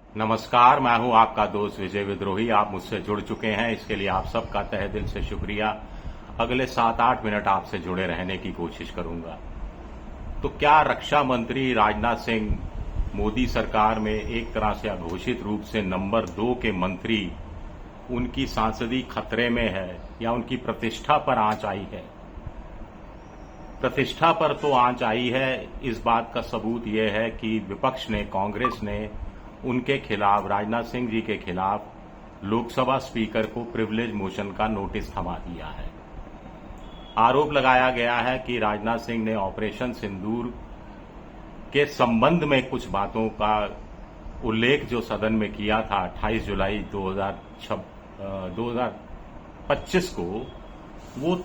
नमस्कार, मैं हूं आपका दोस्त विजय विद्रोही। आप मुझसे जुड़ चुके हैं, इसके लिए आप सबका तहे दिल से शुक्रिया। अगले 7-8 मिनट आपसे जुड़े रहने की कोशिश करूंगा। तो क्या रक्षा मंत्री राजनाथ सिंह मोदी सरकार में एक तरह से अघोषित रूप से नंबर 2 के मंत्री, उनकी सांसदी खतरे में है या उनकी प्रतिष्ठा पर आंच आई है? प्रतिष्ठा पर तो आंच आई है। इस बात का सबूत यह है कि विपक्ष ने, कांग्रेस ने उनके खिलाफ, राजनाथ सिंह जी के खिलाफ लोकसभा स्पीकर को प्रिविलेज मोशन का नोटिस थमा दिया है। आरोप लगाया गया है कि राजनाथ सिंह ने ऑपरेशन सिंदूर के संबंध में कुछ बातों का उल्लेख जो सदन में किया था 28 जुलाई 2025 को, वो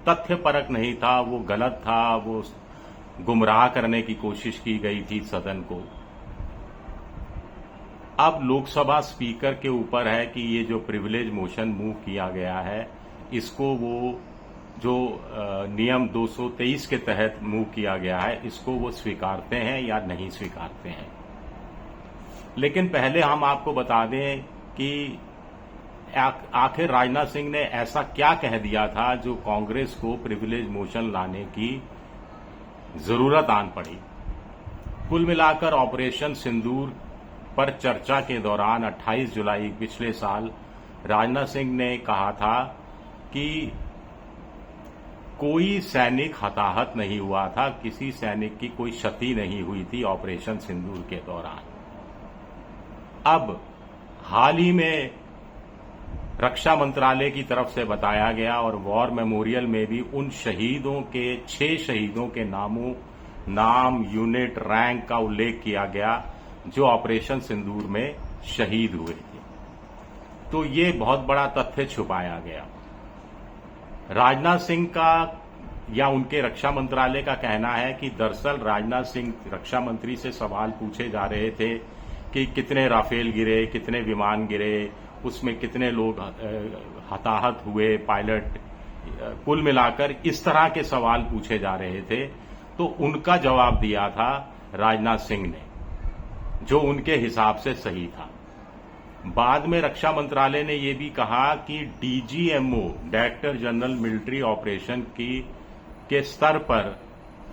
तथ्यपरक नहीं था, वो गलत था, वो गुमराह करने की कोशिश की गई थी सदन को। अब लोकसभा स्पीकर के ऊपर है कि ये जो प्रिविलेज मोशन मूव किया गया है, इसको वो जो नियम 223 के तहत मूव किया गया है, इसको वो स्वीकारते हैं या नहीं स्वीकारते हैं। लेकिन पहले हम आपको बता दें कि आखिर राजनाथ सिंह ने ऐसा क्या कह दिया था जो कांग्रेस को प्रिविलेज मोशन लाने की जरूरत आन पड़ी। कुल मिलाकर ऑपरेशन सिंदूर पर चर्चा के दौरान 28 जुलाई पिछले साल राजनाथ सिंह ने कहा था कि कोई सैनिक हताहत नहीं हुआ था, किसी सैनिक की कोई क्षति नहीं हुई थी ऑपरेशन सिंदूर के दौरान। अब हाल ही में रक्षा मंत्रालय की तरफ से बताया गया और वॉर मेमोरियल में भी उन शहीदों के 6 शहीदों के नाम, यूनिट, रैंक का उल्लेख किया गया जो ऑपरेशन सिंदूर में शहीद हुए थे। तो ये बहुत बड़ा तथ्य छुपाया गया। राजनाथ सिंह का या उनके रक्षा मंत्रालय का कहना है कि दरअसल राजनाथ सिंह रक्षा मंत्री से सवाल पूछे जा रहे थे कि कितने राफेल गिरे, कितने विमान गिरे, उसमें कितने लोग हताहत हुए, पायलट, कुल मिलाकर इस तरह के सवाल पूछे जा रहे थे। तो उनका जवाब दिया था राजनाथ सिंह ने, जो उनके हिसाब से सही था। बाद में रक्षा मंत्रालय ने यह भी कहा कि DGMO, director general military operation के स्तर पर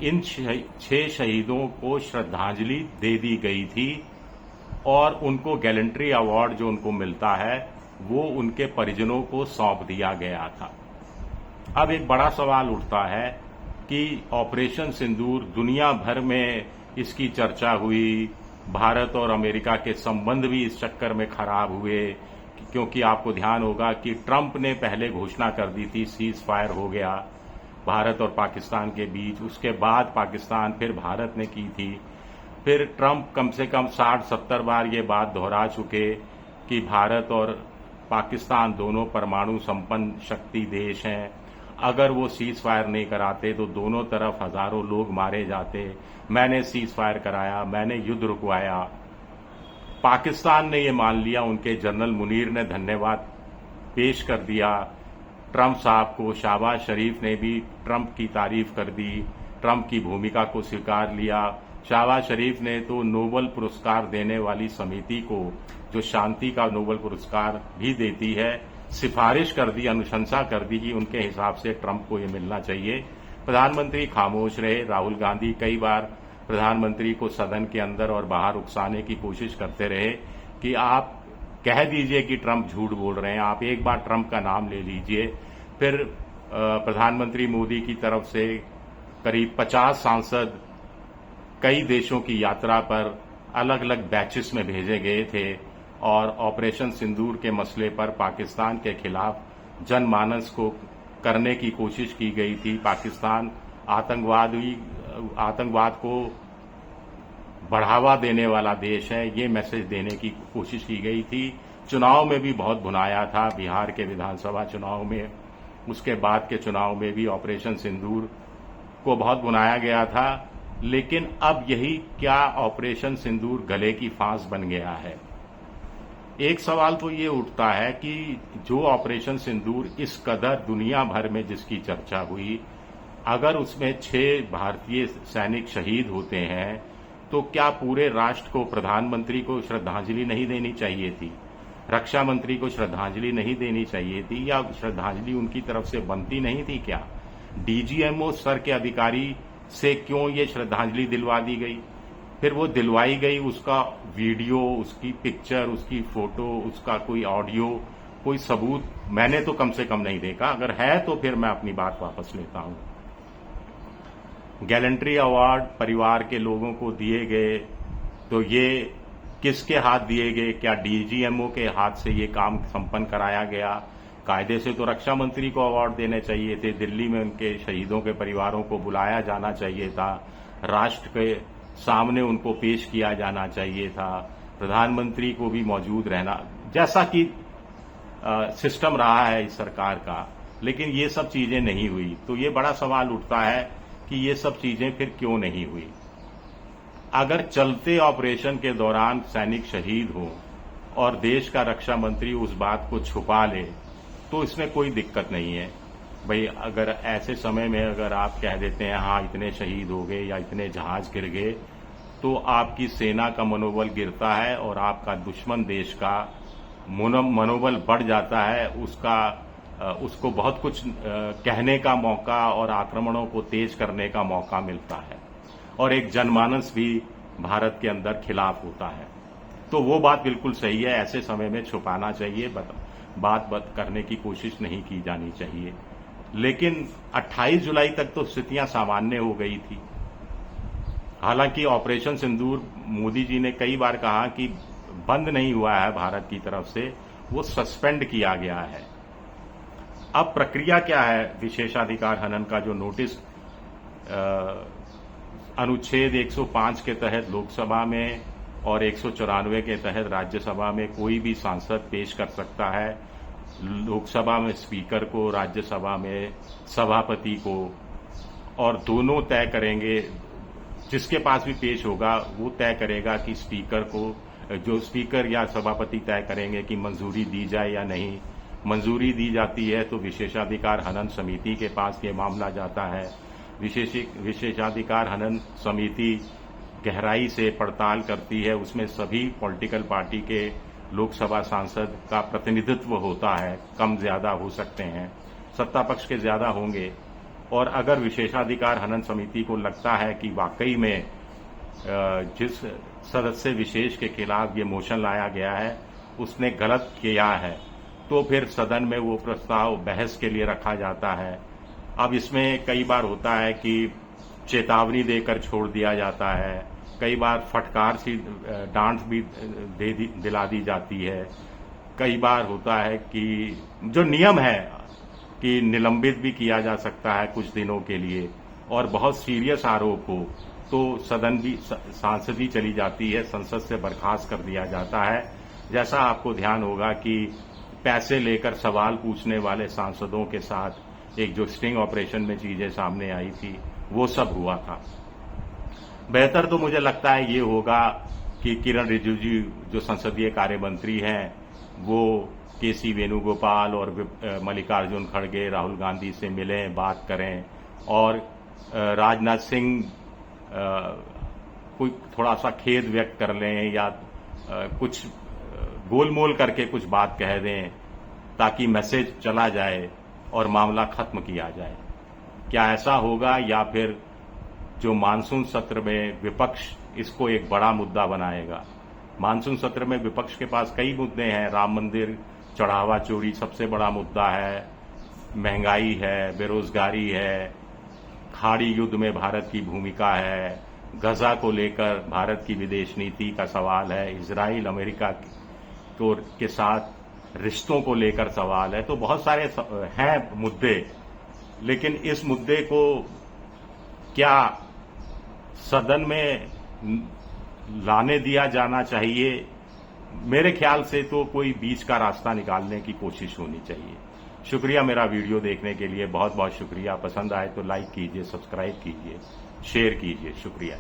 इन 6 शहीदों को श्रद्धांजलि दे दी गई थी और उनको गैलेंट्री अवार्ड जो उनको मिलता है वो उनके परिजनों को सौंप दिया गया था। अब एक बड़ा सवाल उठता है कि ऑपरेशन सिंदूर, दुनिया भर में इसकी चर्चा हुई, भारत और अमेरिका के संबंध भी इस चक्कर में खराब हुए, क्योंकि आपको ध्यान होगा कि ट्रंप ने पहले घोषणा कर दी थी सीज फायर हो गया भारत और पाकिस्तान के बीच, उसके बाद पाकिस्तान फिर भारत ने की थी। फिर ट्रंप कम से कम 60-70 बार ये बात दोहरा चुके कि भारत और पाकिस्तान दोनों परमाणु संपन्न शक्ति देश हैं, अगर वो सीज फायर नहीं कराते तो दोनों तरफ हजारों लोग मारे जाते। मैंने सीज फायर कराया, मैंने युद्ध रुकवाया। पाकिस्तान ने ये मान लिया, उनके जनरल मुनीर ने धन्यवाद पेश कर दिया ट्रंप साहब को। शहबाज शरीफ ने भी ट्रंप की तारीफ कर दी, ट्रंप की भूमिका को स्वीकार लिया। शहबाज शरीफ ने तो नोबेल पुरस्कार देने वाली समिति को, जो शांति का नोबेल पुरस्कार भी देती है, सिफारिश कर दी, अनुशंसा कर दी कि उनके हिसाब से ट्रंप को ये मिलना चाहिए। प्रधानमंत्री खामोश रहे। राहुल गांधी कई बार प्रधानमंत्री को सदन के अंदर और बाहर उकसाने की कोशिश करते रहे कि आप कह दीजिए कि ट्रंप झूठ बोल रहे हैं, आप एक बार ट्रंप का नाम ले लीजिए। फिर प्रधानमंत्री मोदी की तरफ से करीब 50 सांसद कई देशों की यात्रा पर अलग अलग बैचेस में भेजे गए थे और ऑपरेशन सिंदूर के मसले पर पाकिस्तान के खिलाफ जनमानस को करने की कोशिश की गई थी। पाकिस्तान आतंकवाद को बढ़ावा देने वाला देश है, ये मैसेज देने की कोशिश की गई थी। चुनाव में भी बहुत भुनाया था, बिहार के विधानसभा चुनाव में, उसके बाद के चुनाव में भी ऑपरेशन सिंदूर को बहुत भुनाया गया था। लेकिन अब यही क्या ऑपरेशन सिंदूर गले की फांस बन गया है? एक सवाल तो ये उठता है कि जो ऑपरेशन सिंदूर इस कदर दुनिया भर में जिसकी चर्चा हुई, अगर उसमें 6 भारतीय सैनिक शहीद होते हैं तो क्या पूरे राष्ट्र को, प्रधानमंत्री को श्रद्धांजलि नहीं देनी चाहिए थी? रक्षा मंत्री को श्रद्धांजलि नहीं देनी चाहिए थी? या श्रद्धांजलि उनकी तरफ से बनती नहीं थी क्या? डीजीएमओ स्तर के अधिकारी से क्यों ये श्रद्धांजलि दिलवा दी गई? फिर वो दिलवाई गई, उसका वीडियो, उसकी पिक्चर, उसकी फोटो, उसका कोई ऑडियो, कोई सबूत मैंने तो कम से कम नहीं देखा। अगर है तो फिर मैं अपनी बात वापस लेता हूं। गैलेंट्री अवार्ड परिवार के लोगों को दिए गए, तो ये किसके हाथ दिए गए? क्या डीजीएमओ के हाथ से ये काम संपन्न कराया गया? कायदे से तो रक्षा मंत्री को अवार्ड देने चाहिए थे। दिल्ली में उनके शहीदों के परिवारों को बुलाया जाना चाहिए था, राष्ट्र के सामने उनको पेश किया जाना चाहिए था, प्रधानमंत्री को भी मौजूद रहना, जैसा कि सिस्टम रहा है इस सरकार का। लेकिन ये सब चीजें नहीं हुई, तो ये बड़ा सवाल उठता है कि ये सब चीजें फिर क्यों नहीं हुई। अगर चलते ऑपरेशन के दौरान सैनिक शहीद हो और देश का रक्षा मंत्री उस बात को छुपा ले, तो इसमें कोई दिक्कत नहीं है। भाई, अगर ऐसे समय में अगर आप कह देते हैं हाँ इतने शहीद हो गए या इतने जहाज गिर गए, तो आपकी सेना का मनोबल गिरता है और आपका दुश्मन देश का मनोबल बढ़ जाता है। उसको बहुत कुछ कहने का मौका और आक्रमणों को तेज करने का मौका मिलता है, और एक जनमानस भी भारत के अंदर खिलाफ होता है। तो वो बात बिल्कुल सही है, ऐसे समय में छुपाना चाहिए, बात करने की कोशिश नहीं की जानी चाहिए। लेकिन 28 जुलाई तक तो स्थितियां सामान्य हो गई थी। हालांकि ऑपरेशन सिंदूर मोदी जी ने कई बार कहा कि बंद नहीं हुआ है भारत की तरफ से, वो सस्पेंड किया गया है। अब प्रक्रिया क्या है? विशेषाधिकार हनन का जो नोटिस अनुच्छेद 105 के तहत लोकसभा में और 194 के तहत राज्यसभा में कोई भी सांसद पेश कर सकता है। लोकसभा में स्पीकर को, राज्यसभा में सभापति को, और दोनों तय करेंगे, जिसके पास भी पेश होगा वो तय करेगा कि स्पीकर को, जो स्पीकर या सभापति तय करेंगे कि मंजूरी दी जाए या नहीं। मंजूरी दी जाती है तो विशेषाधिकार हनन समिति के पास ये मामला जाता है। विशेषाधिकार हनन समिति गहराई से पड़ताल करती है, उसमें सभी पॉलिटिकल पार्टी के लोकसभा सांसद का प्रतिनिधित्व होता है। कम ज्यादा हो सकते हैं, सत्ता पक्ष के ज्यादा होंगे। और अगर विशेषाधिकार हनन समिति को लगता है कि वाकई में जिस सदस्य विशेष के खिलाफ ये मोशन लाया गया है उसने गलत किया है, तो फिर सदन में वो प्रस्ताव बहस के लिए रखा जाता है। अब इसमें कई बार होता है कि चेतावनी देकर छोड़ दिया जाता है, कई बार फटकार सी डांट भी दिला दी जाती है। कई बार होता है कि जो नियम है कि निलंबित भी किया जा सकता है कुछ दिनों के लिए, और बहुत सीरियस आरोप हो तो सदन भी, सांसदी चली जाती है, संसद से बर्खास्त कर दिया जाता है। जैसा आपको ध्यान होगा कि पैसे लेकर सवाल पूछने वाले सांसदों के साथ एक जो स्टिंग ऑपरेशन में चीजें सामने आई थी, वो सब हुआ था। बेहतर तो मुझे लगता है ये होगा कि किरण रिजिजू जो संसदीय कार्य मंत्री हैं, वो केसी वेणुगोपाल और मल्लिकार्जुन खड़गे, राहुल गांधी से मिलें, बात करें, और राजनाथ सिंह कोई थोड़ा सा खेद व्यक्त कर लें या कुछ गोलमोल करके कुछ बात कह दें, ताकि मैसेज चला जाए और मामला खत्म किया जाए। क्या ऐसा होगा, या फिर जो मानसून सत्र में विपक्ष इसको एक बड़ा मुद्दा बनाएगा? मानसून सत्र में विपक्ष के पास कई मुद्दे हैं। राम मंदिर चढ़ावा चोरी सबसे बड़ा मुद्दा है, महंगाई है, बेरोजगारी है, खाड़ी युद्ध में भारत की भूमिका है, गजा को लेकर भारत की विदेश नीति का सवाल है, इजराइल अमेरिका के साथ रिश्तों को लेकर सवाल है। तो बहुत सारे हैं मुद्दे, लेकिन इस मुद्दे को क्या सदन में लाने दिया जाना चाहिए? मेरे ख्याल से तो कोई बीच का रास्ता निकालने की कोशिश होनी चाहिए। शुक्रिया मेरा वीडियो देखने के लिए, बहुत बहुत शुक्रिया। पसंद आए तो लाइक कीजिए, सब्सक्राइब कीजिए, शेयर कीजिए। शुक्रिया।